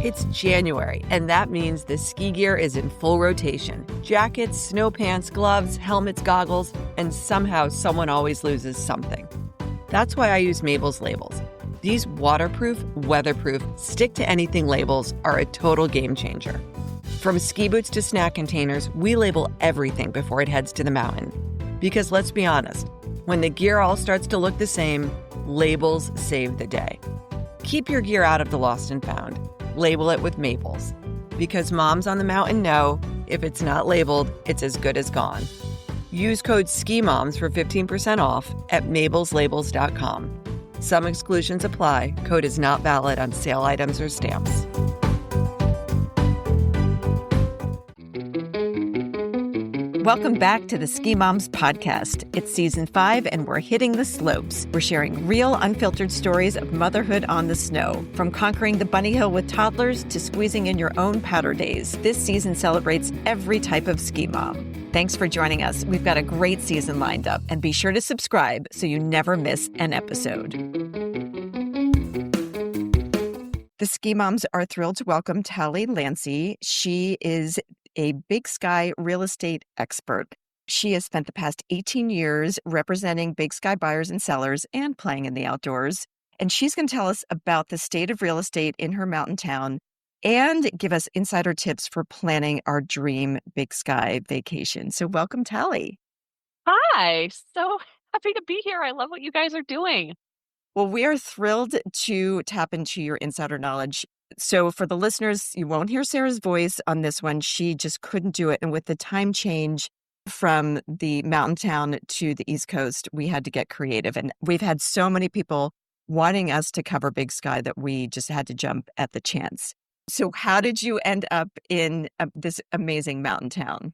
It's January, and that means the ski gear is in full rotation. Jackets, snow pants, gloves, helmets, goggles, and somehow someone always loses something. That's why I use Mabel's labels. These waterproof, weatherproof, stick-to-anything labels are a total game changer. From ski boots to snack containers, we label everything before it heads to the mountain. Because let's be honest, when the gear all starts to look the same, labels save the day. Keep your gear out of the lost and found. Label it with Mabel's. Because moms on the mountain know, if it's not labeled, it's as good as gone. Use code SKIMOMS for 15% off at mabelslabels.com. Some exclusions apply. Code is not valid on sale items or stamps. Welcome back to the Ski Moms podcast. It's season 5 and we're hitting the slopes. We're sharing real, unfiltered stories of motherhood on the snow. From conquering the bunny hill with toddlers to squeezing in your own powder days, this season celebrates every type of ski mom. Thanks for joining us. We've got a great season lined up, and be sure to subscribe so you never miss an episode. The Ski Moms are thrilled to welcome Tally Lancey. She is a Big Sky real estate expert. She has spent the past 18 years representing Big Sky buyers and sellers and playing in the outdoors. And she's going to tell us about the state of real estate in her mountain town and give us insider tips for planning our dream Big Sky vacation. So welcome, Tally. Hi, so happy to be here. I love what you guys are doing. Well, we are thrilled to tap into your insider knowledge. So for the listeners, you won't hear Sarah's voice on this one. She just couldn't do it. And with the time change from the mountain town to the East Coast, we had to get creative. And we've had so many people wanting us to cover Big Sky that we just had to jump at the chance. So how did you end up in this amazing mountain town?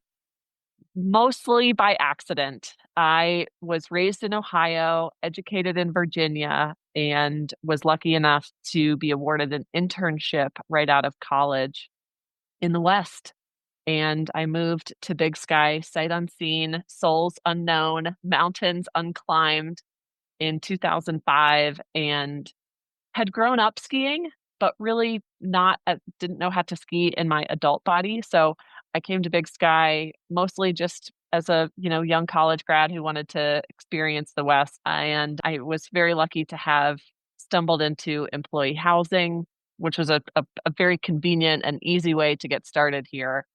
Mostly by accident. I was raised in Ohio, educated in Virginia, and was lucky enough to be awarded an internship right out of college in the West. And I moved to Big Sky, sight unseen, souls unknown, mountains unclimbed in 2005, and had grown up skiing, but really didn't know how to ski in my adult body. So I came to Big Sky mostly just as a young college grad who wanted to experience the West. And I was very lucky to have stumbled into employee housing, which was a very convenient and easy way to get started here.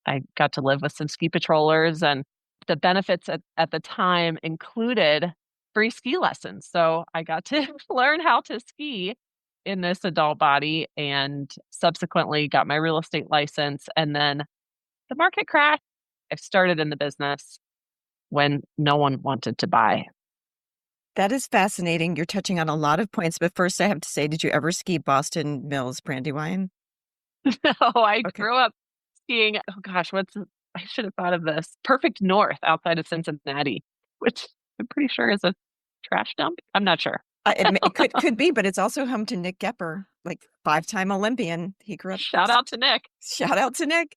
I got to live with some ski patrollers, and the benefits at the time included free ski lessons. So I got to learn how to ski in this adult body and subsequently got my real estate license. And then the market crashed. I started in the business when no one wanted to buy. That is fascinating. You're touching on a lot of points, but first I have to say, did you ever ski Boston Mills Brandywine? No, I grew up skiing. Oh gosh, I should have thought of this. Perfect North outside of Cincinnati, which I'm pretty sure is a trash dump. I'm not sure. It could be, but it's also home to Nick Gepper, like 5-time Olympian. He grew up. Shout out to Nick. Shout out to Nick.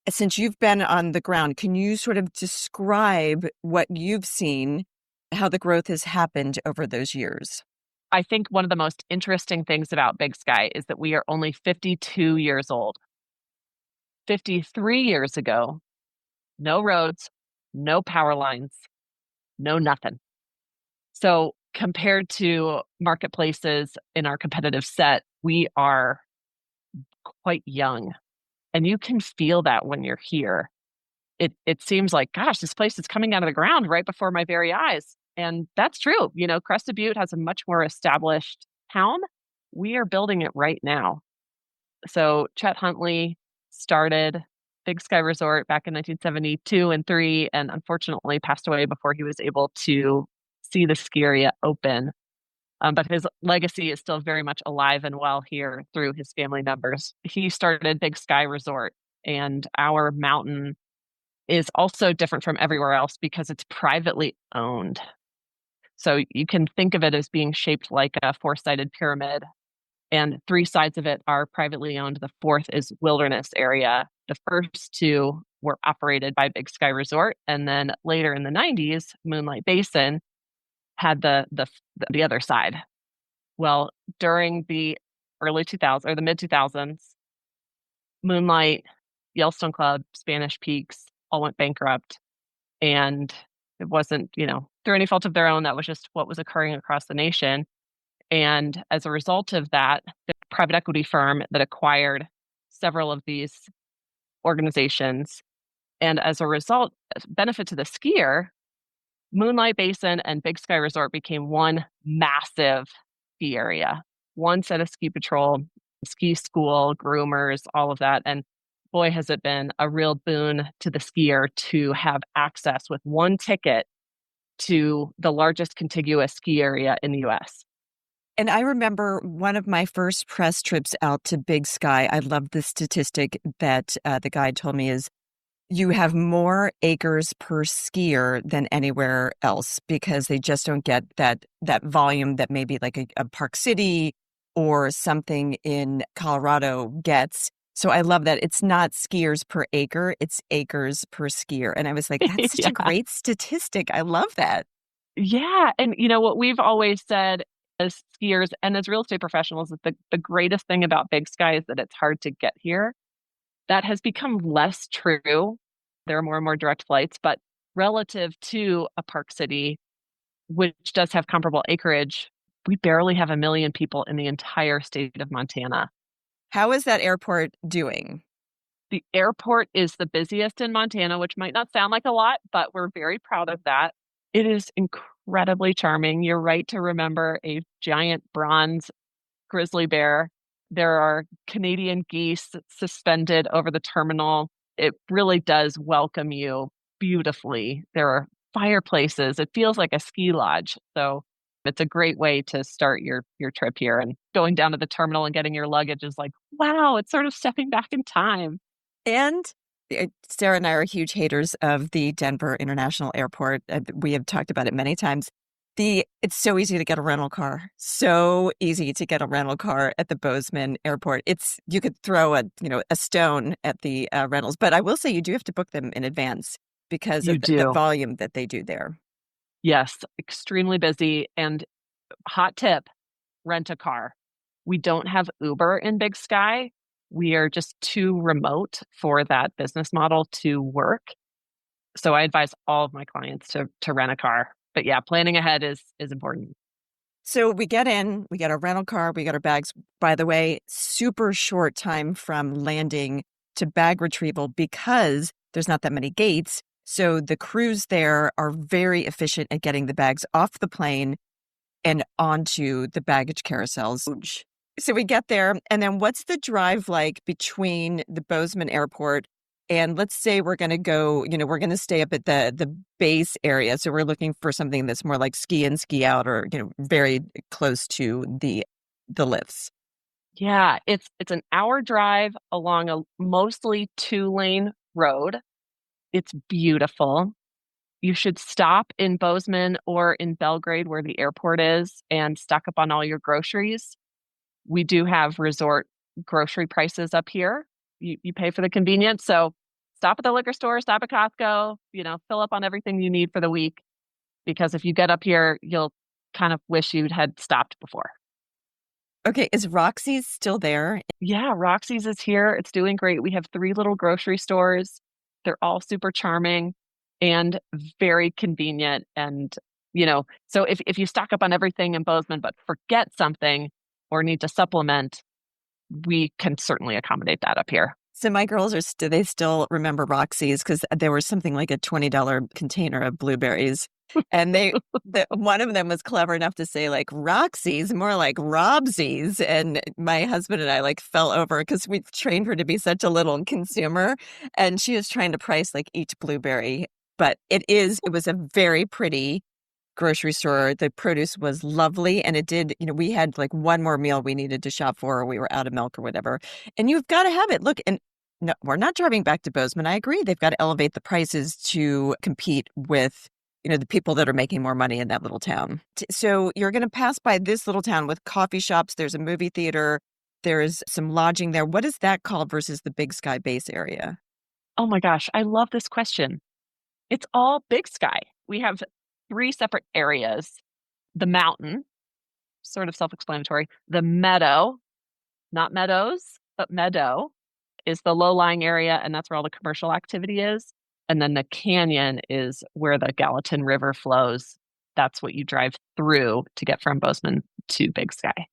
Since you've been on the ground, can you sort of describe what you've seen, how the growth has happened over those years? I think one of the most interesting things about Big Sky is that we are only 52 years old. 53 years ago, no roads, no power lines, no nothing. So compared to marketplaces in our competitive set, we are quite young. And you can feel that when you're here. It seems like, gosh, this place is coming out of the ground right before my very eyes. And that's true. Crested Butte has a much more established town. We are building it right now. So Chet Huntley started Big Sky Resort back in 1972 and 3, and unfortunately passed away before he was able to see the ski area open. But his legacy is still very much alive and well here through his family members. He started Big Sky Resort, and our mountain is also different from everywhere else because it's privately owned. So you can think of it as being shaped like a 4-sided pyramid, and 3 sides of it are privately owned. The 4th is wilderness area. The first 2 were operated by Big Sky Resort, and then later in the 90s, Moonlight Basin had the other side. Well, during the early 2000s or the mid 2000s, Moonlight, Yellowstone Club, Spanish Peaks all went bankrupt. And it wasn't, through any fault of their own. That was just what was occurring across the nation. And as a result of that, the private equity firm that acquired several of these organizations, and as a result, benefit to the skier, Moonlight Basin and Big Sky Resort became one massive ski area, one set of ski patrol, ski school, groomers, all of that. And boy, has it been a real boon to the skier to have access with one ticket to the largest contiguous ski area in the US. And I remember one of my first press trips out to Big Sky. I love the statistic that the guide told me is you have more acres per skier than anywhere else because they just don't get that volume that maybe like a Park City or something in Colorado gets. So I love that it's not skiers per acre, it's acres per skier. And I was like, that's such Yeah. a great statistic. I love that. Yeah. And what we've always said as skiers and as real estate professionals is the greatest thing about Big Sky is that it's hard to get here. That has become less true. There are more and more direct flights, but relative to a Park City, which does have comparable acreage, we barely have 1 million people in the entire state of Montana. How is that airport doing? The airport is the busiest in Montana, which might not sound like a lot, but we're very proud of that. It is incredibly charming. You're right to remember a giant bronze grizzly bear. There are Canadian geese suspended over the terminal. It really does welcome you beautifully. There are fireplaces. It feels like a ski lodge. So it's a great way to start your trip here. And going down to the terminal and getting your luggage is like, wow, it's sort of stepping back in time. And Sarah and I are huge haters of the Denver International Airport. We have talked about it many times. It's so easy to get a rental car. So easy to get a rental car at the Bozeman Airport. You could throw a stone at the rentals, but I will say you do have to book them in advance because You of the do. volume that they do there. Yes, extremely busy. And hot tip, rent a car. We don't have Uber in Big Sky. We are just too remote for that business model to work. So I advise all of my clients to rent a car. But yeah, planning ahead is important. So we get in, we get our rental car, we got our bags. By the way, super short time from landing to bag retrieval because there's not that many gates. So the crews there are very efficient at getting the bags off the plane and onto the baggage carousels. So we get there, and then what's the drive like between the Bozeman Airport and let's say we're going to go, we're going to stay up at the base area. So we're looking for something that's more like ski in, ski out, or, very close to the lifts. Yeah, it's an hour drive along a mostly 2-lane road. It's beautiful. You should stop in Bozeman or in Belgrade where the airport is and stock up on all your groceries. We do have resort grocery prices up here. You pay for the convenience. So stop at the liquor store, stop at Costco, fill up on everything you need for the week. Because if you get up here, you'll kind of wish you had stopped before. Okay, is Roxy's still there? Yeah, Roxy's is here. It's doing great. We have 3 little grocery stores. They're all super charming and very convenient. And, so if you stock up on everything in Bozeman, but forget something or need to supplement, we can certainly accommodate that up here. So my girls do they still remember Roxy's because there was something like a $20 container of blueberries. And one of them was clever enough to say like Roxy's, more like Robsy's. And my husband and I like fell over because we trained her to be such a little consumer. And she was trying to price like each blueberry. But it was a very pretty grocery store. The produce was lovely. And it did, we had like one more meal we needed to shop for, or we were out of milk or whatever. And you've got to have it. Look, and no, we're not driving back to Bozeman. I agree. They've got to elevate the prices to compete with, the people that are making more money in that little town. So you're going to pass by this little town with coffee shops. There's a movie theater. There's some lodging there. What is that called versus the Big Sky base area? Oh my gosh, I love this question. It's all Big Sky. We have 3 separate areas. The mountain, sort of self-explanatory. The meadow, not meadows, but meadow. is the low-lying area, and that's where all the commercial activity is. And then the canyon is where the Gallatin River flows. That's what you drive through to get from Bozeman to Big Sky.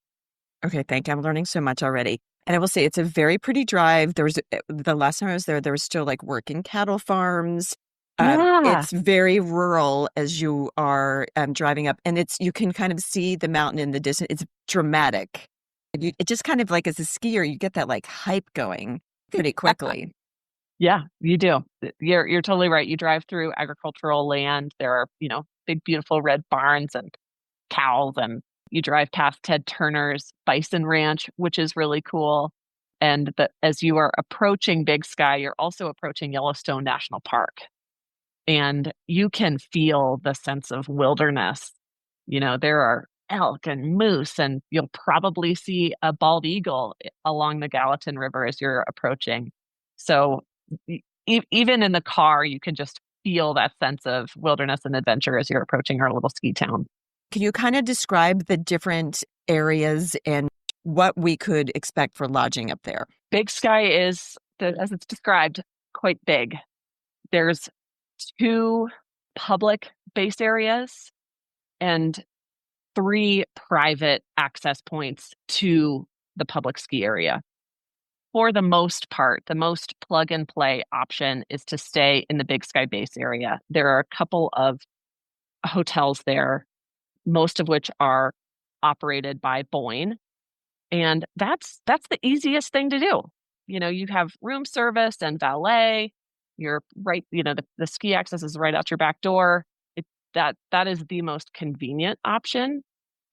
Okay, thank you. I'm learning so much already. And I will say it's a very pretty drive. There was the last time I was there was still like working cattle farms. Yeah. It's very rural as you are driving up, and you can kind of see the mountain in the distance. It's dramatic. It just kind of like as a skier, you get that like hype going pretty quickly. Yeah, you do. You're totally right. You drive through agricultural land. There are, big, beautiful red barns and cows, and you drive past Ted Turner's bison ranch, which is really cool. And as you are approaching Big Sky, you're also approaching Yellowstone National Park. And you can feel the sense of wilderness. There are elk and moose, and you'll probably see a bald eagle along the Gallatin River as you're approaching. So even in the car, you can just feel that sense of wilderness and adventure as you're approaching our little ski town. Can you kind of describe the different areas and what we could expect for lodging up there? Big Sky is, as it's described, quite big. There's 2 public base areas and 3 private access points to the public ski area. For the most part, the most plug and play option is to stay in the Big Sky base area. There are a couple of hotels there, most of which are operated by Boyne. And that's the easiest thing to do. You have room service and valet. You're right, the ski access is right out your back door. That is the most convenient option.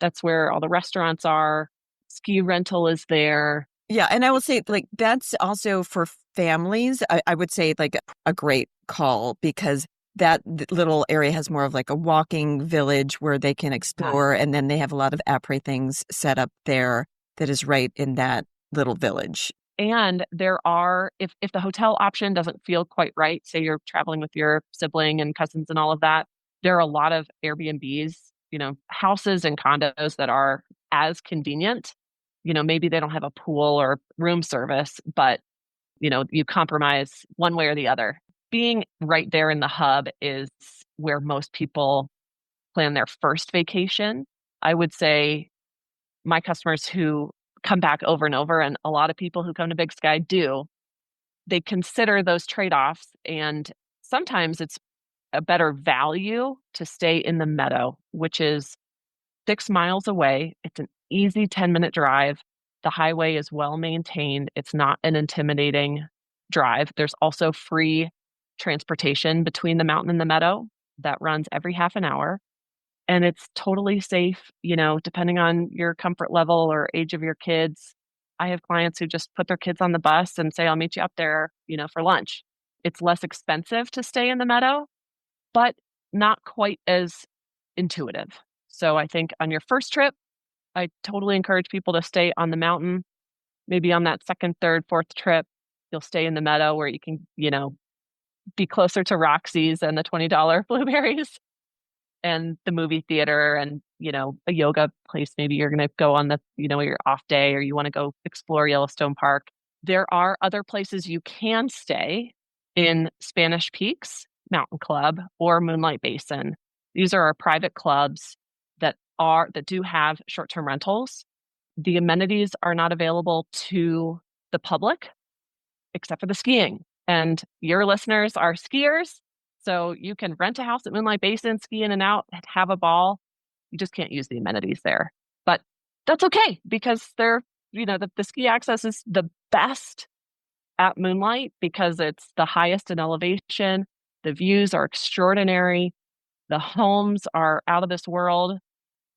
That's where all the restaurants are. Ski rental is there. Yeah, and I will say, like, that's also for families. I would say, like, a great call because that little area has more of like a walking village where they can explore, and then they have a lot of après things set up there that is right in that little village. And there are, if the hotel option doesn't feel quite right, say you're traveling with your sibling and cousins and all of that, there are a lot of Airbnbs, houses and condos that are as convenient. Maybe they don't have a pool or room service, but, you compromise one way or the other. Being right there in the hub is where most people plan their first vacation. I would say my customers who come back over and over, and a lot of people who come to Big Sky do, they consider those trade-offs, and sometimes it's a better value to stay in the meadow, which is 6 miles away. It's an easy 10-minute drive. The highway is well maintained. It's not an intimidating drive. There's also free transportation between the mountain and the meadow that runs every half an hour. And it's totally safe, depending on your comfort level or age of your kids. I have clients who just put their kids on the bus and say, I'll meet you up there, for lunch. It's less expensive to stay in the meadow, but not quite as intuitive. So I think on your first trip, I totally encourage people to stay on the mountain. Maybe on that second, third, fourth trip, you'll stay in the meadow where you can, be closer to Roxy's and the $20 blueberries and the movie theater and, a yoga place. Maybe you're going to go on your off day, or you want to go explore Yellowstone Park. There are other places you can stay in Spanish Peaks Mountain Club or Moonlight Basin. These are our private clubs that do have short-term rentals. The amenities are not available to the public except for the skiing. And your listeners are skiers, so you can rent a house at Moonlight Basin, ski in and out, have a ball. You just can't use the amenities there. But that's okay because the ski access is the best at Moonlight because it's the highest in elevation. The views are extraordinary. The homes are out of this world.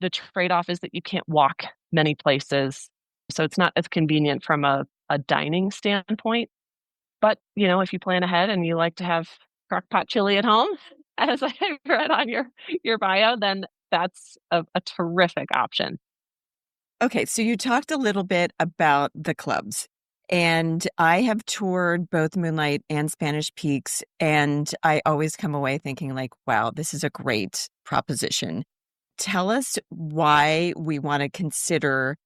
The trade-off is that you can't walk many places. So it's not as convenient from a dining standpoint. But, if you plan ahead and you like to have crock-pot chili at home, as I read on your bio, then that's a terrific option. Okay, so you talked a little bit about the clubs, and I have toured both Moonlight and Spanish Peaks, and I always come away thinking like, wow, this is a great proposition. Tell us why we want to consider,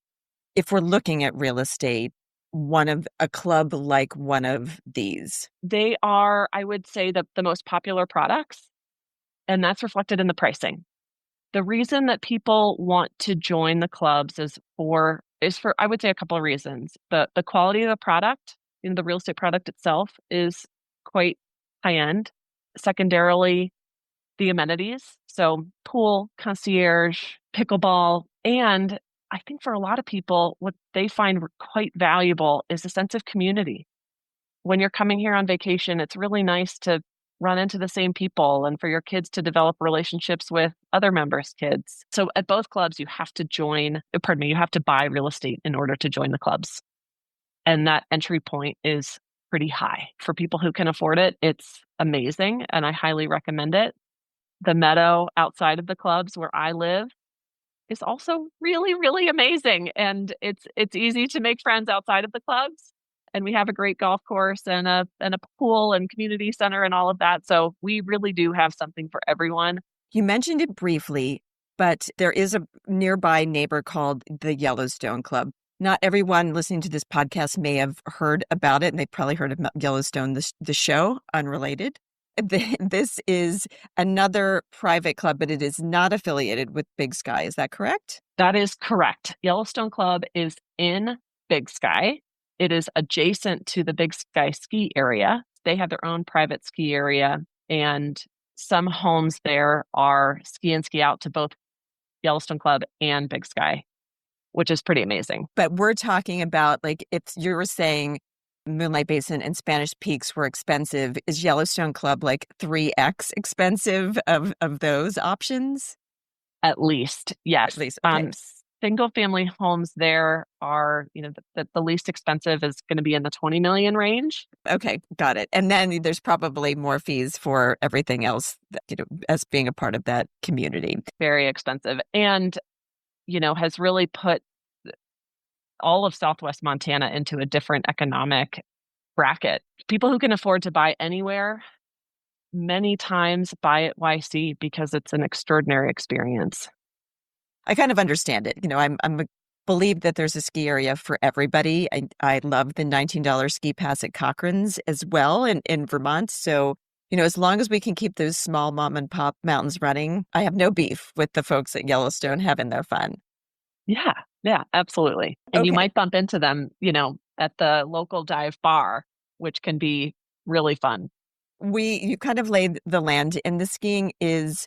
if we're looking at real estate, one of a club like one of these? They are, I would say, the most popular products, and that's reflected in the pricing. The reason that people want to join the clubs is for I would say a couple of reasons. The quality of the product, the real estate product itself is quite high end. Secondarily, the amenities, so pool, concierge, pickleball, and I think for a lot of people, what they find quite valuable is a sense of community. When you're coming here on vacation, it's really nice to run into the same people and for your kids to develop relationships with other members' kids. So at both clubs, you have to buy real estate in order to join the clubs. And that entry point is pretty high. For people who can afford it, it's amazing, and I highly recommend it. The meadow outside of the clubs where I live is also really, really amazing. And it's easy to make friends outside of the clubs. And we have a great golf course and a pool and community center and all of that. So we really do have something for everyone. You mentioned it briefly, but there is a nearby neighbor called the Yellowstone Club. Not everyone listening to this podcast may have heard about it, and they've probably heard of Yellowstone, the show, unrelated. This is another private club, but it is not affiliated with Big Sky. Is that correct? That is correct. Yellowstone Club is in Big Sky. It is adjacent to the Big Sky ski area. They have their own private ski area, and some homes there are ski in, ski out to both Yellowstone Club and Big Sky, which is pretty amazing. But we're talking about, like, if you were saying Moonlight Basin and Spanish Peaks were expensive, is Yellowstone Club like 3x expensive of those options? At least, yes. At least, okay. Single family homes there are, the least expensive is going to be in the 20 million range. Okay, got it. And then there's probably more fees for everything else, as being a part of that community. Very expensive. And, has really put all of Southwest Montana into a different economic bracket. People who can afford to buy anywhere many times buy at YC because it's an extraordinary experience. I kind of understand it. Believe that there's a ski area for everybody. I love the $19 ski pass at Cochran's as well in Vermont. So, as long as we can keep those small mom and pop mountains running, I have no beef with the folks at Yellowstone having their fun. Yeah, absolutely. And Okay. You might bump into them, at the local dive bar, which can be really fun. You kind of laid the land, and the skiing is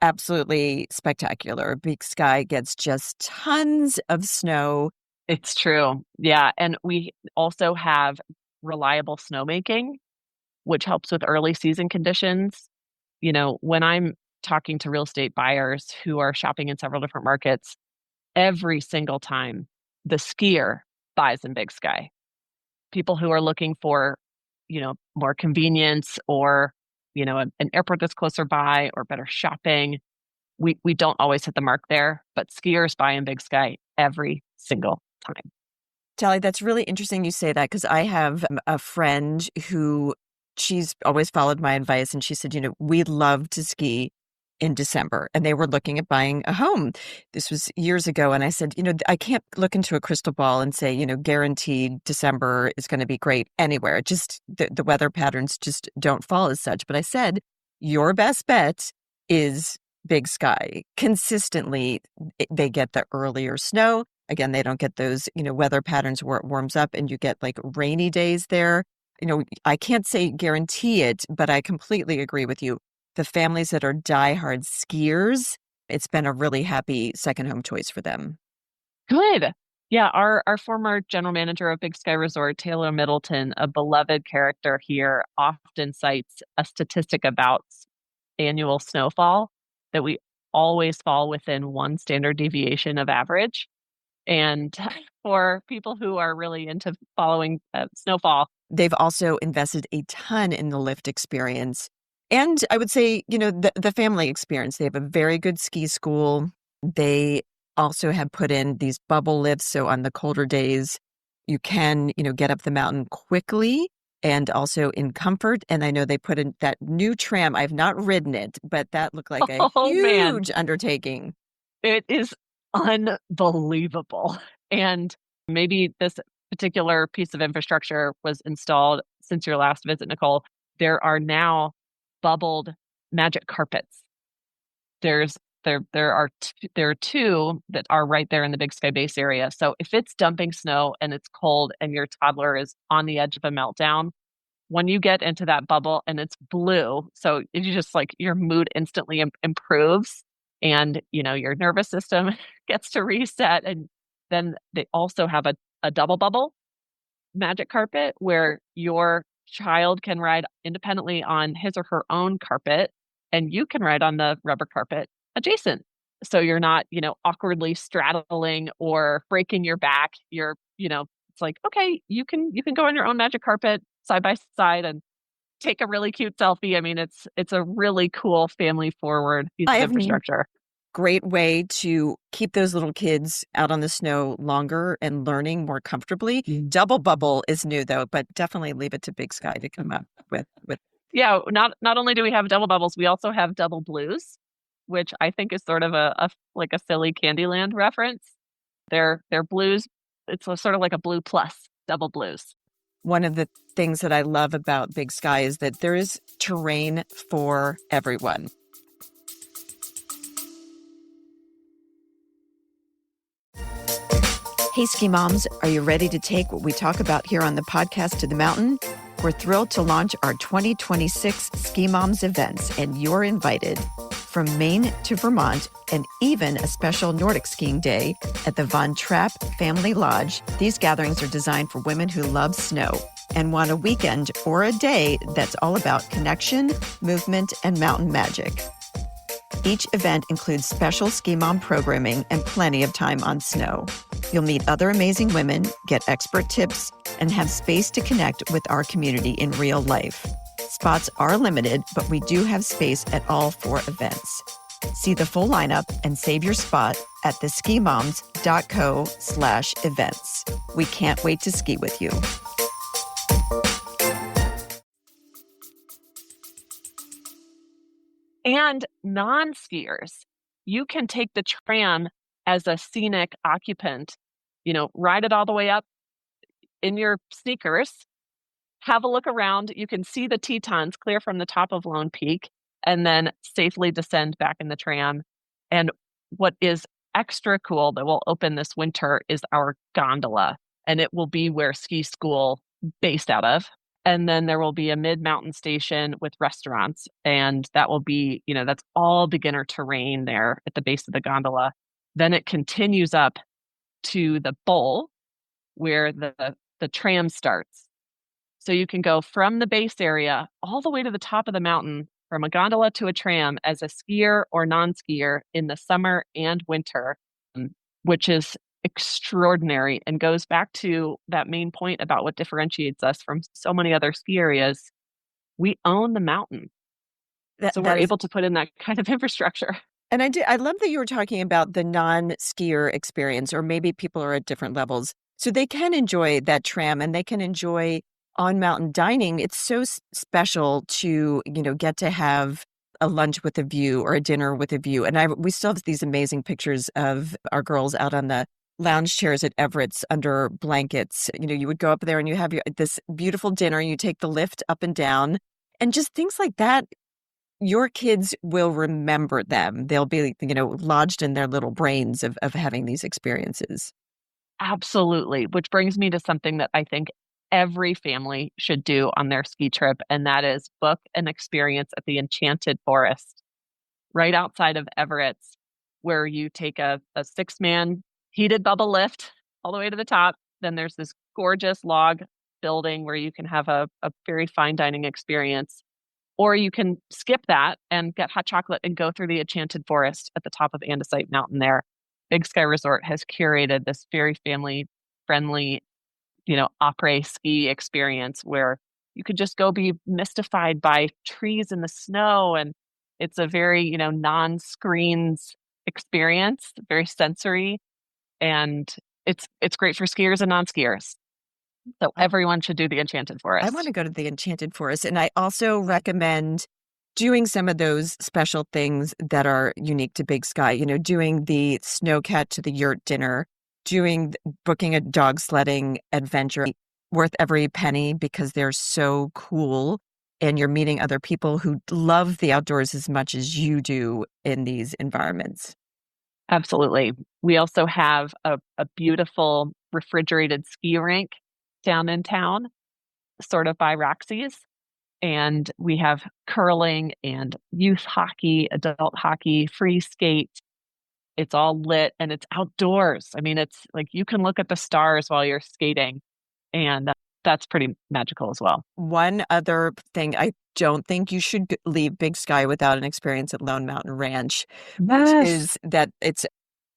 absolutely spectacular. Big Sky gets just tons of snow. It's true. Yeah. And we also have reliable snowmaking, which helps with early season conditions. When I'm talking to real estate buyers who are shopping in several different markets, every single time the skier buys in Big Sky. People who are looking for, more convenience or, an airport that's closer by or better shopping. We don't always hit the mark there, but skiers buy in Big Sky every single time. Tally, that's really interesting you say that, because I have a friend who, she's always followed my advice, and she said, we love to ski in December, and they were looking at buying a home. This was years ago. And I said, I can't look into a crystal ball and say, guaranteed December is going to be great anywhere. Just the weather patterns just don't fall as such. But I said, your best bet is Big Sky. Consistently, they get the earlier snow. Again, they don't get those, weather patterns where it warms up and you get like rainy days there. I can't say guarantee it, but I completely agree with you. The families that are diehard skiers, it's been a really happy second home choice for them. Good. Yeah, our former general manager of Big Sky Resort, Taylor Middleton, a beloved character here, often cites a statistic about annual snowfall that we always fall within one standard deviation of average. And for people who are really into following snowfall, they've also invested a ton in the lift experience. And I would say, the family experience. They have a very good ski school. They also have put in these bubble lifts. So on the colder days, you can, get up the mountain quickly and also in comfort. And I know they put in that new tram. I've not ridden it, but that looked like a huge undertaking. It is unbelievable. And maybe this particular piece of infrastructure was installed since your last visit, Nicole, there are now bubbled magic carpets. There are two that are right there in the Big Sky base area. So if it's dumping snow and it's cold and your toddler is on the edge of a meltdown, when you get into that bubble and it's blue, so you just like your mood instantly improves, and your nervous system gets to reset. And then they also have a double bubble magic carpet where your child can ride independently on his or her own carpet, and you can ride on the rubber carpet adjacent. So you're not, awkwardly straddling or breaking your back. It's like, okay, you can go on your own magic carpet side by side and take a really cute selfie. I mean, it's a really cool family forward piece of infrastructure. Great way to keep those little kids out on the snow longer and learning more comfortably. Double bubble is new though, but definitely leave it to Big Sky to come up with. Yeah, not only do we have double bubbles, we also have double blues, which I think is sort of a silly Candyland reference. They're blues. It's sort of like a blue plus, double blues. One of the things that I love about Big Sky is that there is terrain for everyone. Hey, Ski Moms, are you ready to take what we talk about here on the podcast to the mountain? We're thrilled to launch our 2026 Ski Moms events, and you're invited. From Maine to Vermont, and even a special Nordic skiing day at the Von Trapp Family Lodge, these gatherings are designed for women who love snow and want a weekend or a day that's all about connection, movement, and mountain magic. Each event includes special Ski Mom programming and plenty of time on snow. You'll meet other amazing women, get expert tips, and have space to connect with our community in real life. Spots are limited, but we do have space at all 4 events. See the full lineup and save your spot at theskimoms.co/events. We can't wait to ski with you. And non-skiers, you can take the tram as a scenic occupant, ride it all the way up in your sneakers, have a look around. You can see the Tetons clear from the top of Lone Peak, and then safely descend back in the tram. And what is extra cool that will open this winter is our gondola, and it will be where ski school based out of. And then there will be a mid-mountain station with restaurants, and that will be, that's all beginner terrain there at the base of the gondola. Then it continues up to the bowl where the tram starts. So you can go from the base area all the way to the top of the mountain from a gondola to a tram as a skier or non-skier in the summer and winter, which is extraordinary and goes back to that main point about what differentiates us from so many other ski areas. We own the mountain. So we're able to put in that kind of infrastructure. And I love that you were talking about the non-skier experience, or maybe people are at different levels. So they can enjoy that tram and they can enjoy on-mountain dining. It's so special to, get to have a lunch with a view or a dinner with a view. And we still have these amazing pictures of our girls out on the lounge chairs at Everett's under blankets. You would go up there and you have this beautiful dinner, you take the lift up and down, and just things like that. Your kids will remember them. They'll be, lodged in their little brains of having these experiences. Absolutely. Which brings me to something that I think every family should do on their ski trip, and that is book an experience at the Enchanted Forest right outside of Everett's, where you take a 6-man heated bubble lift all the way to the top. Then there's this gorgeous log building where you can have a very fine dining experience. Or you can skip that and get hot chocolate and go through the Enchanted Forest at the top of Andesite Mountain there. Big Sky Resort has curated this very family-friendly, après ski experience where you could just go be mystified by trees in the snow. And it's a very, non-screens experience, very sensory. And it's great for skiers and non-skiers. So everyone should do the Enchanted Forest. I want to go to the Enchanted Forest. And I also recommend doing some of those special things that are unique to Big Sky, doing the snowcat to the yurt dinner, booking a dog sledding adventure worth every penny because they're so cool and you're meeting other people who love the outdoors as much as you do in these environments. Absolutely. We also have a beautiful refrigerated ski rink down in town, sort of by Roxy's. And we have curling and youth hockey, adult hockey, free skate. It's all lit and it's outdoors. I mean, it's like you can look at the stars while you're skating, and that's pretty magical as well. One other thing, I don't think you should leave Big Sky without an experience at Lone Mountain Ranch, which is that it's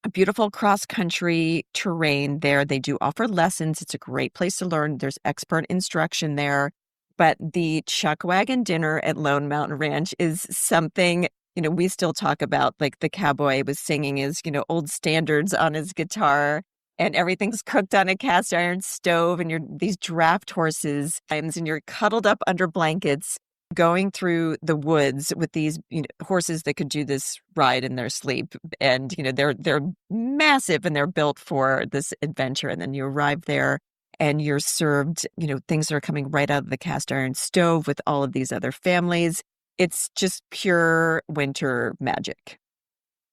a beautiful cross-country terrain there. They do offer lessons. It's a great place to learn. There's expert instruction there. But the chuck wagon dinner at Lone Mountain Ranch is something, we still talk about, like the cowboy was singing his, old standards on his guitar, and everything's cooked on a cast iron stove, and you're these draft horses, and you're cuddled up under blankets going through the woods with these horses that could do this ride in their sleep. And, they're massive and they're built for this adventure. And then you arrive there and you're served, things that are coming right out of the cast iron stove with all of these other families. It's just pure winter magic.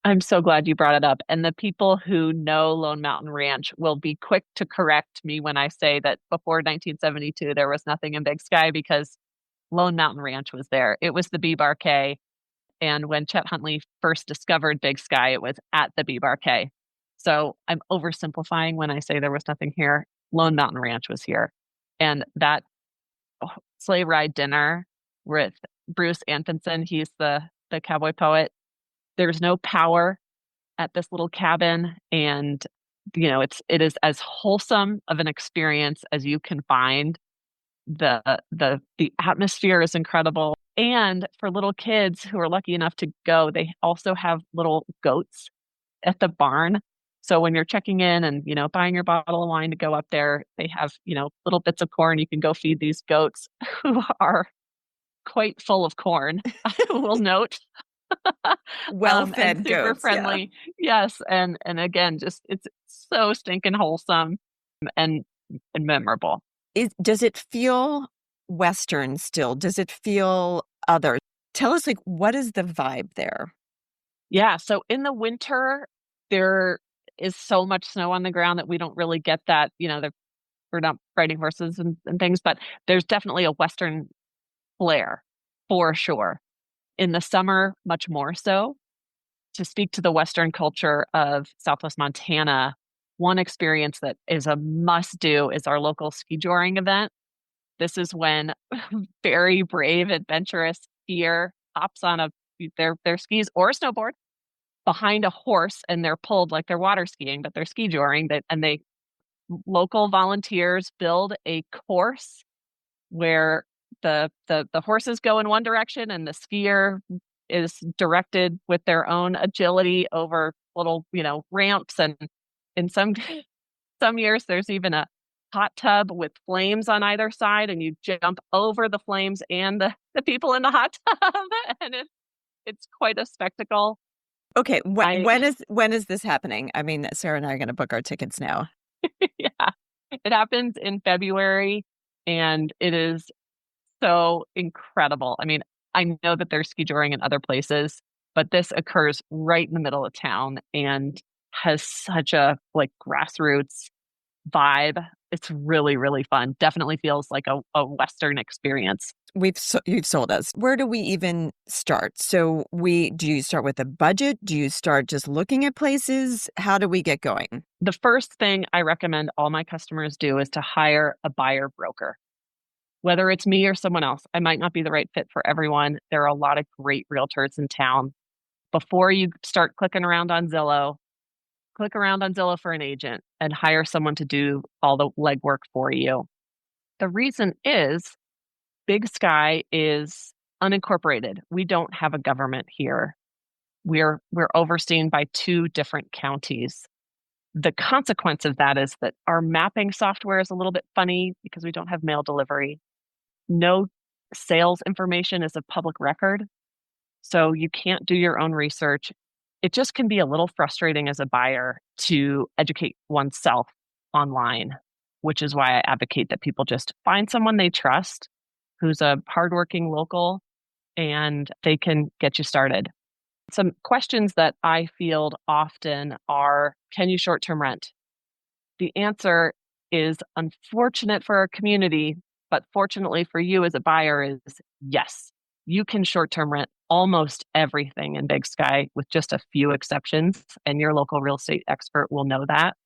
I'm so glad you brought it up. And the people who know Lone Mountain Ranch will be quick to correct me when I say that before 1972, there was nothing in Big Sky, because Lone Mountain Ranch was there. It was the Bee Barquet. And when Chet Huntley first discovered Big Sky, it was at the Bee Barquet. So I'm oversimplifying when I say there was nothing here. Lone Mountain Ranch was here. And that sleigh ride dinner with Bruce Anfinson, he's the cowboy poet. There's no power at this little cabin. And, it is as wholesome of an experience as you can find. The atmosphere is incredible. And for little kids who are lucky enough to go, they also have little goats at the barn. So when you're checking in and, buying your bottle of wine to go up there, they have, little bits of corn. You can go feed these goats who are quite full of corn, I will note. Well-fed and super goats, friendly. Yeah. Yes. And again, just it's so stinking wholesome and memorable. Does it feel Western still? Does it feel other? Tell us, what is the vibe there? Yeah. So in the winter, there is so much snow on the ground that we don't really get that, we're not riding horses and things, but there's definitely a Western flair for sure. In the summer, much more so. To speak to the Western culture of Southwest Montana, one experience that is a must-do is our local ski joring event. This is when very brave, adventurous skier hops on their skis or a snowboard behind a horse, and they're pulled like they're water skiing, but they're ski joring. Local volunteers build a course where the horses go in one direction and the skier is directed with their own agility over little, ramps. And in some years, there's even a hot tub with flames on either side, and you jump over the flames and the people in the hot tub. And it's quite a spectacle. Okay. When is this happening? I mean, Sarah and I are going to book our tickets now. Yeah. It happens in February, and it is so incredible. I mean, I know that there's ski joring in other places, but this occurs right in the middle of town and has such a grassroots vibe. It's really, really fun. Definitely feels like a Western experience. You've sold us. Where do we even start? So do you start with a budget? Do you start just looking at places? How do we get going? The first thing I recommend all my customers do is to hire a buyer broker. Whether it's me or someone else, I might not be the right fit for everyone. There are a lot of great realtors in town. Before you start clicking around on Zillow, click around on Zillow for an agent and hire someone to do all the legwork for you. The reason is Big Sky is unincorporated. We don't have a government here. We're overseen by 2 different counties. The consequence of that is that our mapping software is a little bit funny because we don't have mail delivery. No sales information is a public record, so you can't do your own research. it just can be a little frustrating as a buyer to educate oneself online, which is why I advocate that people just find someone they trust who's a hardworking local and they can get you started. Some questions that I field often are, can you short-term rent? The answer is unfortunate for our community, but fortunately for you as a buyer is yes. You can short-term rent almost everything in Big Sky with just a few exceptions, and your local real estate expert will know that,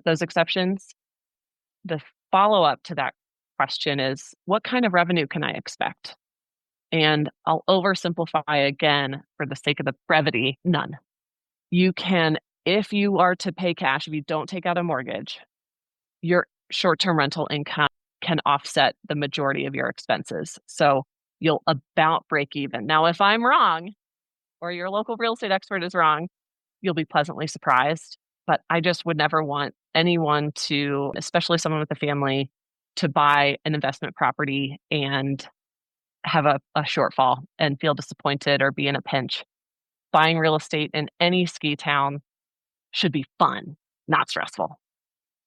those exceptions. The follow-up to that question is, what kind of revenue can I expect? And I'll oversimplify again for the sake of the brevity, none. You can, if you are to pay cash, if you don't take out a mortgage, your short-term rental income can offset the majority of your expenses. So you'll about break even. Now, if I'm wrong, or your local real estate expert is wrong, you'll be pleasantly surprised. But I just would never want anyone to, especially someone with a family, to buy an investment property and have a shortfall and feel disappointed or be in a pinch. Buying real estate in any ski town should be fun, not stressful.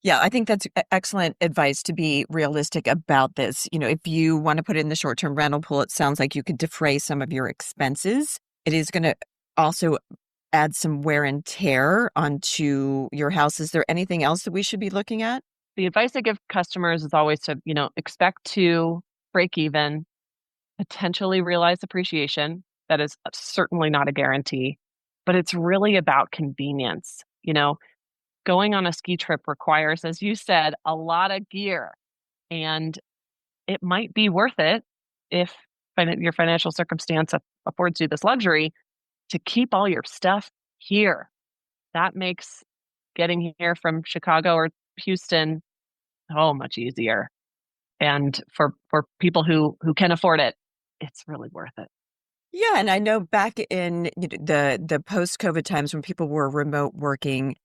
Yeah, I think that's excellent advice to be realistic about this. If you want to put it in the short-term rental pool, it sounds like you could defray some of your expenses. It is going to also add some wear and tear onto your house. Is there anything else that we should be looking at? The advice I give customers is always to, expect to break even, potentially realize appreciation. That is certainly not a guarantee, but it's really about convenience. Going on a ski trip requires, as you said, a lot of gear, and it might be worth it if your financial circumstance affords you this luxury to keep all your stuff here. That makes getting here from Chicago or Houston so much easier. And for people who can afford it, it's really worth it. Yeah, and I know back in the post-COVID times when people were remote working,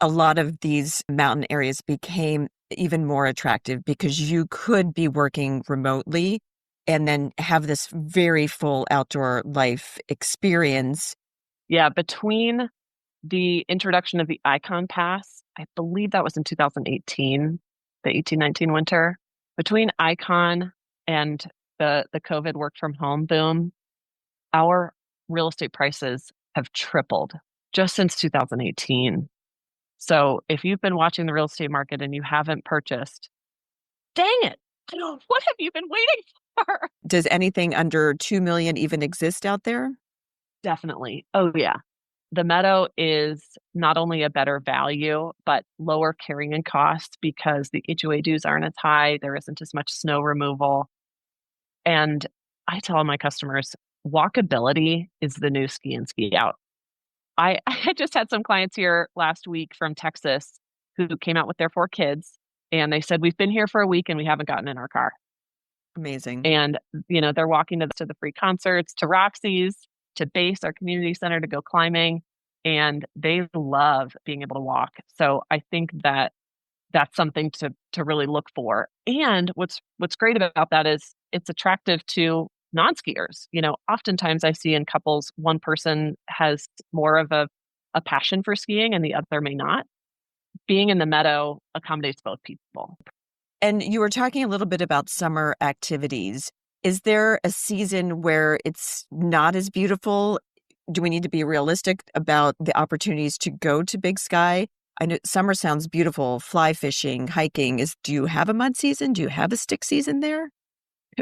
a lot of these mountain areas became even more attractive because you could be working remotely and then have this very full outdoor life experience. Yeah, between the introduction of the Icon Pass, I believe that was in 2018, the 18-19 winter, between Icon and the COVID work from home boom, our real estate prices have tripled just since 2018. So if you've been watching the real estate market and you haven't purchased, dang it, what have you been waiting for? Does anything under 2 million even exist out there? Definitely. Oh, yeah. The Meadow is not only a better value, but lower carrying costs because the HOA dues aren't as high. There isn't as much snow removal. And I tell my customers, walkability is the new ski in, ski out. I just had some clients here last week from Texas who came out with their 4 kids, and they said, we've been here for a week and we haven't gotten in our car. Amazing. And, they're walking to the free concerts, to Roxy's, to Base, our community center, to go climbing, and they love being able to walk. So I think that that's something to really look for. And what's great about that is it's attractive to non-skiers. Oftentimes I see in couples, one person has more of a passion for skiing and the other may not. Being in the Meadow accommodates both people. And you were talking a little bit about summer activities. Is there a season where it's not as beautiful? Do we need to be realistic about the opportunities to go to Big Sky? I know summer sounds beautiful, fly fishing, hiking. Do you have a mud season? Do you have a stick season there?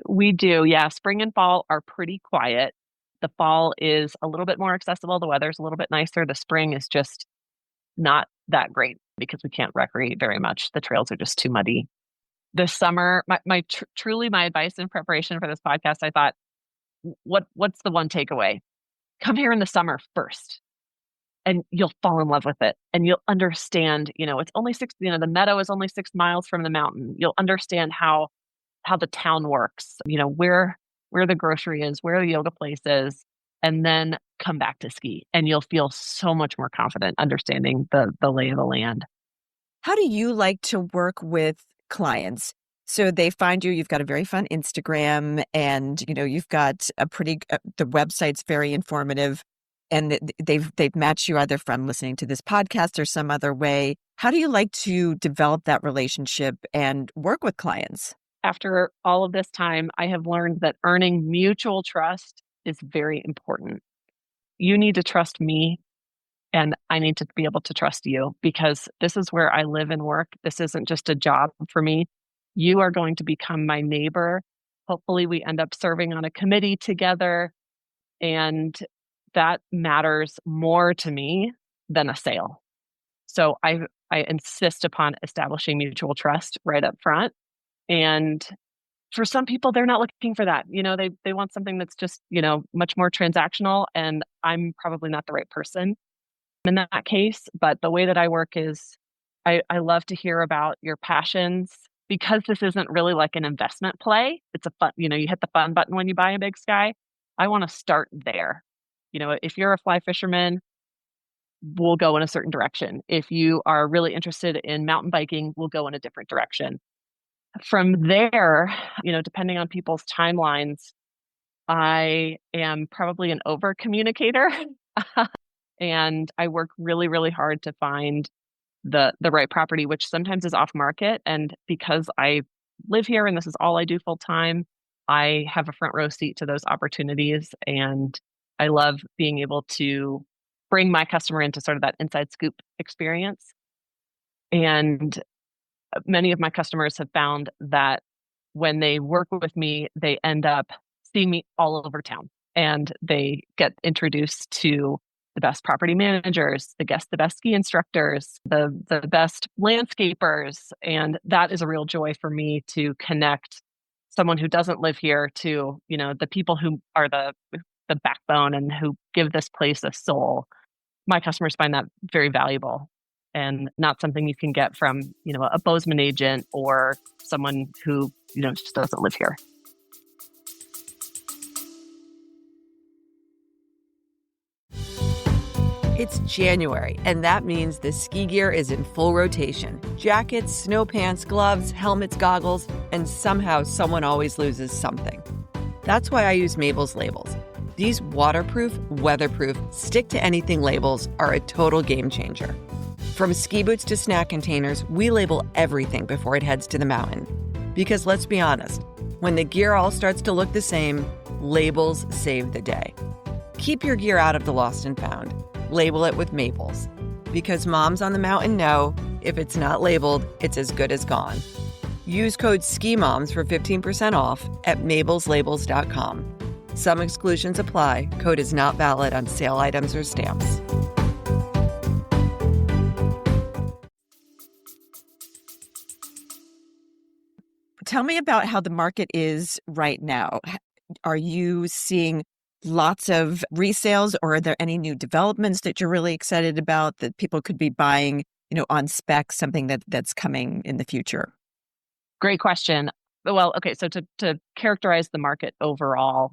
We do, yeah. Spring and fall are pretty quiet. The fall is a little bit more accessible. The weather's a little bit nicer. The spring is just not that great because we can't recreate very much. The trails are just too muddy. The summer, truly my advice in preparation for this podcast, I thought, what's the one takeaway? Come here in the summer first, and you'll fall in love with it, and you'll understand. It's only the Meadow is only 6 miles from the mountain. You'll understand how the town works. Where the grocery is, where the yoga place is, and then come back to ski, and you'll feel so much more confident understanding the lay of the land. How do you like to work with clients? So they find you've got a very fun Instagram and, you've got the website's very informative. and they've matched you either from listening to this podcast or some other way. How do you like to develop that relationship and work with clients? After all of this time, I have learned that earning mutual trust is very important. You need to trust me, and I need to be able to trust you, because this is where I live and work. This isn't just a job for me. You are going to become my neighbor. Hopefully, we end up serving on a committee together, and that matters more to me than a sale. So I insist upon establishing mutual trust right up front. And for some people, they're not looking for that. They want something that's just, much more transactional, and I'm probably not the right person in that case. But the way that I work is I love to hear about your passions, because this isn't really like an investment play. It's a fun, you hit the fun button when you buy a Big Sky. I want to start there. If you're a fly fisherman, we'll go in a certain direction. If you are really interested in mountain biking, we'll go in a different direction. From there, depending on people's timelines, I am probably an over communicator. And I work really, really hard to find the right property, which sometimes is off market. And because I live here and this is all I do full time, I have a front row seat to those opportunities. And I love being able to bring my customer into sort of that inside scoop experience. And many of my customers have found that when they work with me, they end up seeing me all over town, and they get introduced to the best property managers, the best ski instructors, the best landscapers. And that is a real joy for me, to connect someone who doesn't live here to, the people who are the backbone and who give this place a soul. My customers find that very valuable, and not something you can get from, a Bozeman agent or someone who, just doesn't live here. It's January, and that means the ski gear is in full rotation. Jackets, snow pants, gloves, helmets, goggles, and somehow someone always loses something. That's why I use Mabel's labels. These waterproof, weatherproof, stick-to-anything labels are a total game changer. From ski boots to snack containers, we label everything before it heads to the mountain. Because let's be honest, when the gear all starts to look the same, labels save the day. Keep your gear out of the lost and found. Label it with Mabel's. Because moms on the mountain know, if it's not labeled, it's as good as gone. Use code SKIMOMS for 15% off at mabelslabels.com. Some exclusions apply. Code is not valid on sale items or stamps. Tell me about how the market is right now. Are you seeing lots of resales, or are there any new developments that you're really excited about that people could be buying, on spec, something that's coming in the future? Great question. Well, okay, so to characterize the market overall,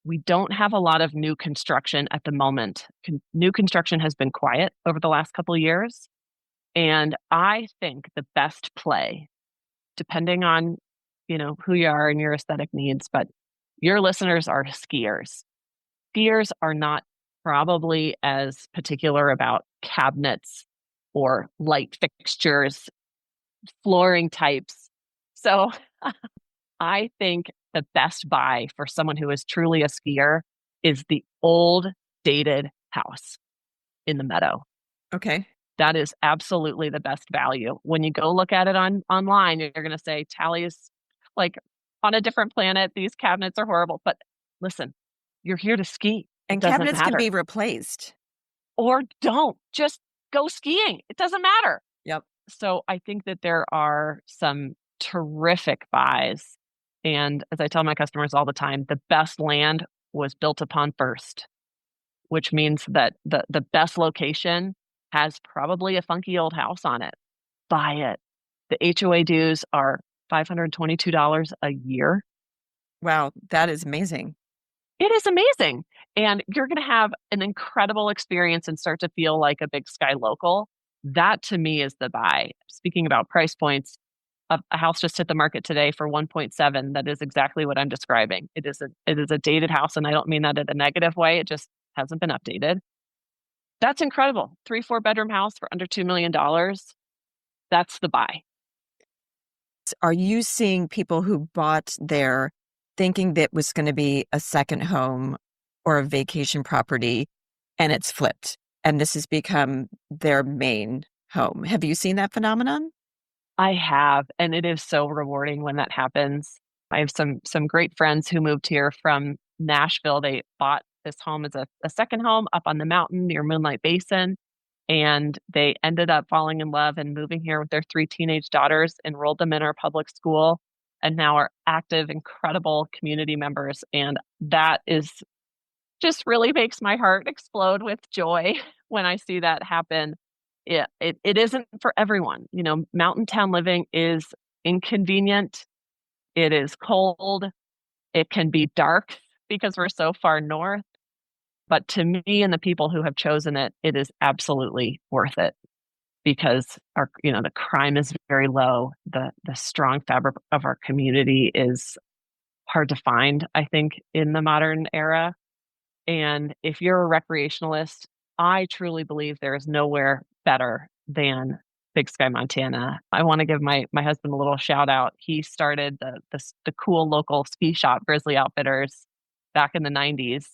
we don't have a lot of new construction at the moment. New construction has been quiet over the last couple of years. And I think the best play, depending on, who you are and your aesthetic needs, but your listeners are skiers. Skiers are not probably as particular about cabinets or light fixtures, flooring types. So I think the best buy for someone who is truly a skier is the old dated house in the meadow. Okay. That is absolutely the best value. When you go look at it online, you're going to say, Tally is like on a different planet. These cabinets are horrible. But listen, you're here to ski. And cabinets can be replaced. Or don't. Just go skiing. It doesn't matter. Yep. So I think that there are some terrific buys. And as I tell my customers all the time, the best land was built upon first, which means that the best location has probably a funky old house on it. Buy it. The HOA dues are $522 a year. Wow, that is amazing. It is amazing. And you're going to have an incredible experience and start to feel like a Big Sky local. That to me is the buy. Speaking about price points, a house just hit the market today for 1.7. That is exactly what I'm describing. It is a dated house, and I don't mean that in a negative way. It just hasn't been updated. That's incredible. 3-4 bedroom house for under $2 million. That's the buy. Are you seeing people who bought there thinking that was going to be a second home or a vacation property and it's flipped and this has become their main home? Have you seen that phenomenon? I have, and it is so rewarding when that happens. I have some great friends who moved here from Nashville. They bought this home as a second home up on the mountain near Moonlight Basin, and they ended up falling in love and moving here with their 3 teenage daughters, enrolled them in our public school, and now are active, incredible community members. And that is just really makes my heart explode with joy when I see that happen. It isn't for everyone. You know, mountain town living is inconvenient. It is cold. It can be dark because we're so far north. But to me and the people who have chosen it, it is absolutely worth it because the crime is very low. The strong fabric of our community is hard to find, I think, in the modern era. And if you're a recreationalist, I truly believe there is nowhere better than Big Sky, Montana. I want to give my husband a little shout out. He started the cool local ski shop, Grizzly Outfitters, back in the 90s.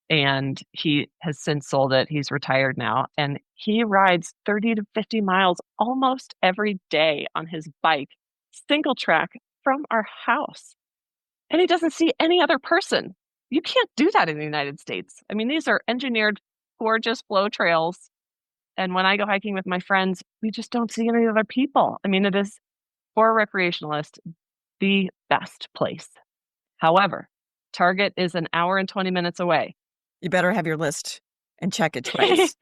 And he has since sold it. He's retired now. And he rides 30 to 50 miles almost every day on his bike, single track from our house. And he doesn't see any other person. You can't do that in the United States. I mean, these are engineered, gorgeous flow trails. And when I go hiking with my friends, we just don't see any other people. I mean, it is, for a recreationalist, the best place. However, Target is an hour and 20 minutes away. You better have your list and check it twice.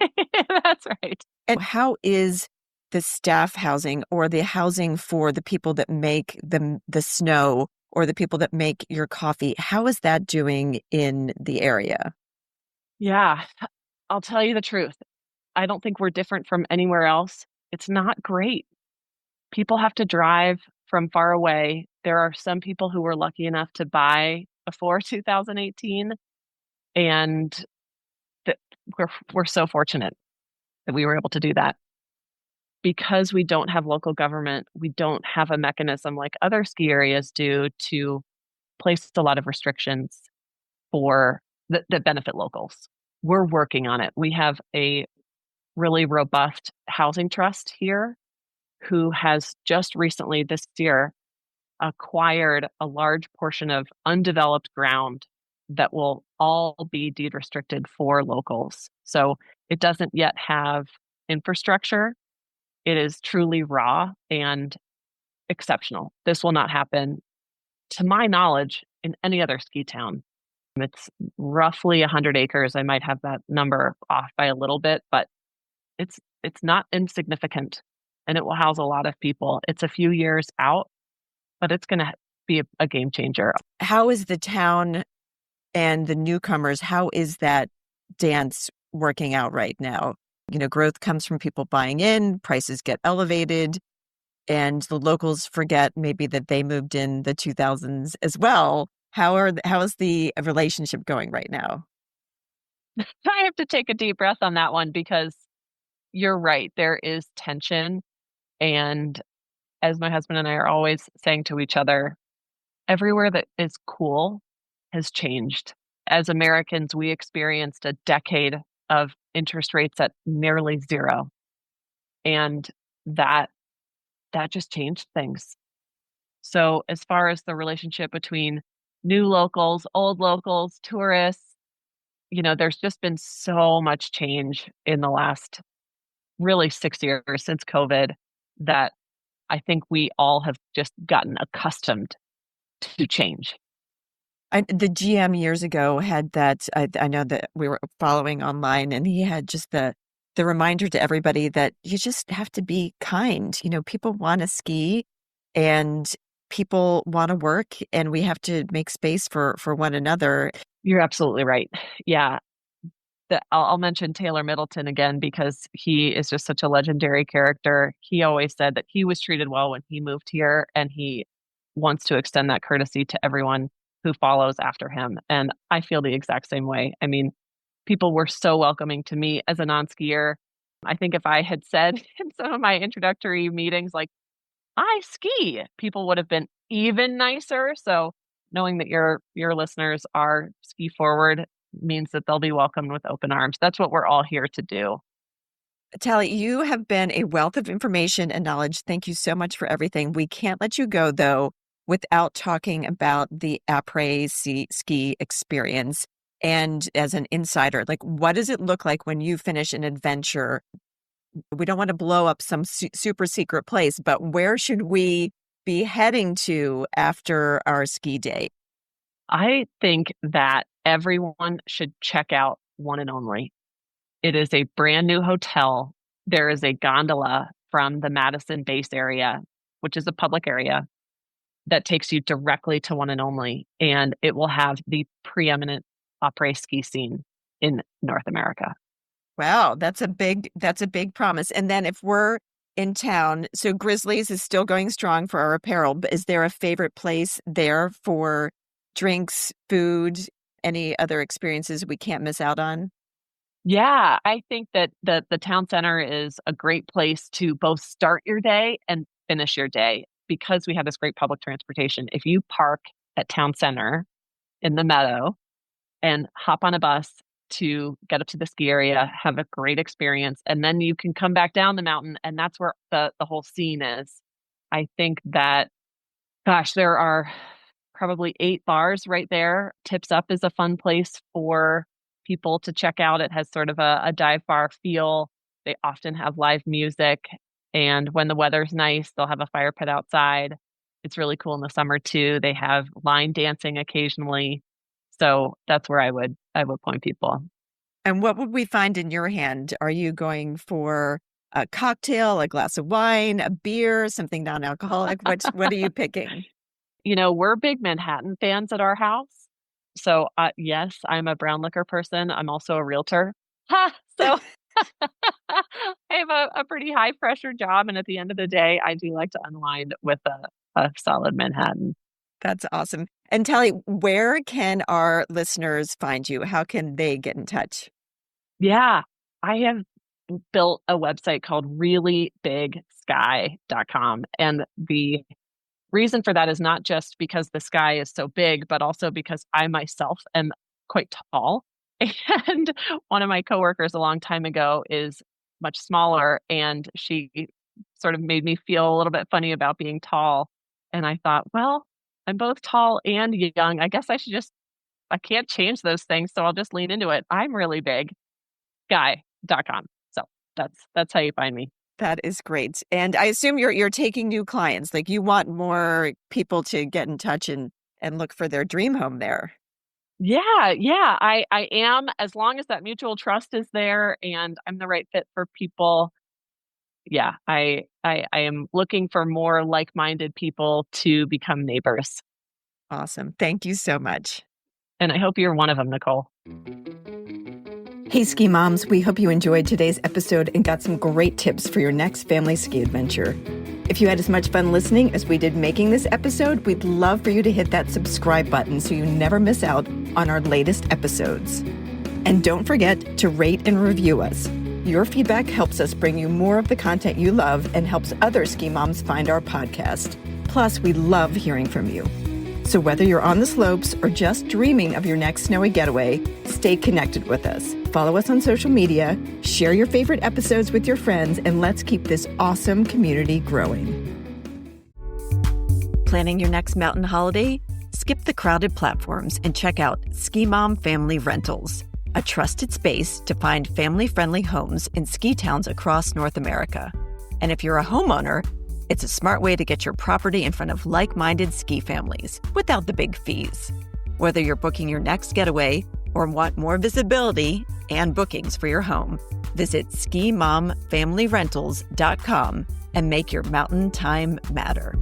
That's right. And how is the staff housing or the housing for the people that make the snow or the people that make your coffee? How is that doing in the area? Yeah, I'll tell you the truth. I don't think we're different from anywhere else. It's not great. People have to drive from far away. There are some people who were lucky enough to buy before 2018, and we're so fortunate that we were able to do that. Because we don't have local government, we don't have a mechanism like other ski areas do to place a lot of restrictions that benefit locals. We're working on it. We have a really robust housing trust here who has just recently this year acquired a large portion of undeveloped ground that will all be deed restricted for locals. So it doesn't yet have infrastructure. It is truly raw and exceptional. This will not happen, to my knowledge, in any other ski town. It's roughly 100 acres. I might have that number off by a little bit, but it's not insignificant, and it will house a lot of people. It's a few years out, but it's going to be a game changer. How is the town and the newcomers, how is that dance working out right now? You know, growth comes from people buying in, prices get elevated, and the locals forget maybe that they moved in the 2000s as well. How is the relationship going right now? I have to take a deep breath on that one because you're right. There is tension. And as my husband and I are always saying to each other, everywhere that is cool has changed. As Americans, we experienced a decade of interest rates at nearly zero. And that just changed things. So as far as the relationship between new locals, old locals, tourists, there's just been so much change in the last really 6 years since COVID that I think we all have just gotten accustomed to change. The GM years ago had that, I know that we were following online, and he had just the reminder to everybody that you just have to be kind. People want to ski and people want to work, and we have to make space for one another. You're absolutely right. Yeah. I'll mention Taylor Middleton again because he is just such a legendary character. He always said that he was treated well when he moved here, and he wants to extend that courtesy to everyone who follows after him. And I feel the exact same way. I mean, People were so welcoming to me as a non-skier. I think if I had said in some of my introductory meetings, like, I ski, people would have been even nicer. So knowing that your listeners are ski forward means that they'll be welcomed with open arms. That's what we're all here to do. Tally, you have been a wealth of information and knowledge. Thank you so much for everything. We can't let you go, though, without talking about the après-ski experience. And as an insider, like, what does it look like when you finish an adventure? We don't want to blow up some super secret place, but where should we be heading to after our ski day? I think that everyone should check out One and Only. It is a brand new hotel. There is a gondola from the Madison base area, which is a public area, that takes you directly to One and Only, and it will have the preeminent après-ski scene in North America. Wow, that's a big promise. And then if we're in town, so Grizzlies is still going strong for our apparel, but is there a favorite place there for drinks, food, any other experiences we can't miss out on? Yeah, I think that the town center is a great place to both start your day and finish your day because we have this great public transportation. If you park at town center in the meadow and hop on a bus to get up to the ski area, have a great experience, and then you can come back down the mountain, and that's where the whole scene is. I think that, gosh, there are probably 8 bars right there. Tips Up is a fun place for people to check out. It has sort of a dive bar feel. They often have live music, and when the weather's nice, they'll have a fire pit outside. It's really cool in the summer too. They have line dancing occasionally. So that's where I would point people. And what would we find in your hand? Are you going for a cocktail, a glass of wine, a beer, something non-alcoholic? What are you picking? We're big Manhattan fans at our house. So yes, I'm a brown liquor person. I'm also a realtor. So I have a pretty high pressure job. And at the end of the day, I do like to unwind with a solid Manhattan. That's awesome. And Tally, where can our listeners find you? How can they get in touch? Yeah, I have built a website called reallybigsky.com. And the reason for that is not just because the sky is so big, but also because I myself am quite tall. And one of my coworkers a long time ago is much smaller, and she sort of made me feel a little bit funny about being tall. And I thought, well, I'm both tall and young. I guess I can't change those things, so I'll just lean into it. I'm really big. Guy.com. So that's how you find me. That is great. And I assume you're taking new clients. Like, you want more people to get in touch and look for their dream home there. Yeah, I am, as long as that mutual trust is there and I'm the right fit for people. Yeah, I am looking for more like-minded people to become neighbors. Awesome. Thank you so much. And I hope you're one of them, Nicole. Hey, Ski Moms, we hope you enjoyed today's episode and got some great tips for your next family ski adventure. If you had as much fun listening as we did making this episode, we'd love for you to hit that subscribe button so you never miss out on our latest episodes. And don't forget to rate and review us. Your feedback helps us bring you more of the content you love and helps other ski moms find our podcast. Plus, we love hearing from you. So whether you're on the slopes or just dreaming of your next snowy getaway, stay connected with us. Follow us on social media, share your favorite episodes with your friends, and let's keep this awesome community growing. Planning your next mountain holiday? Skip the crowded platforms and check out Ski Mom Family Rentals, a trusted space to find family-friendly homes in ski towns across North America. And if you're a homeowner, it's a smart way to get your property in front of like-minded ski families without the big fees. Whether you're booking your next getaway or want more visibility and bookings for your home, visit skimomfamilyrentals.com and make your mountain time matter.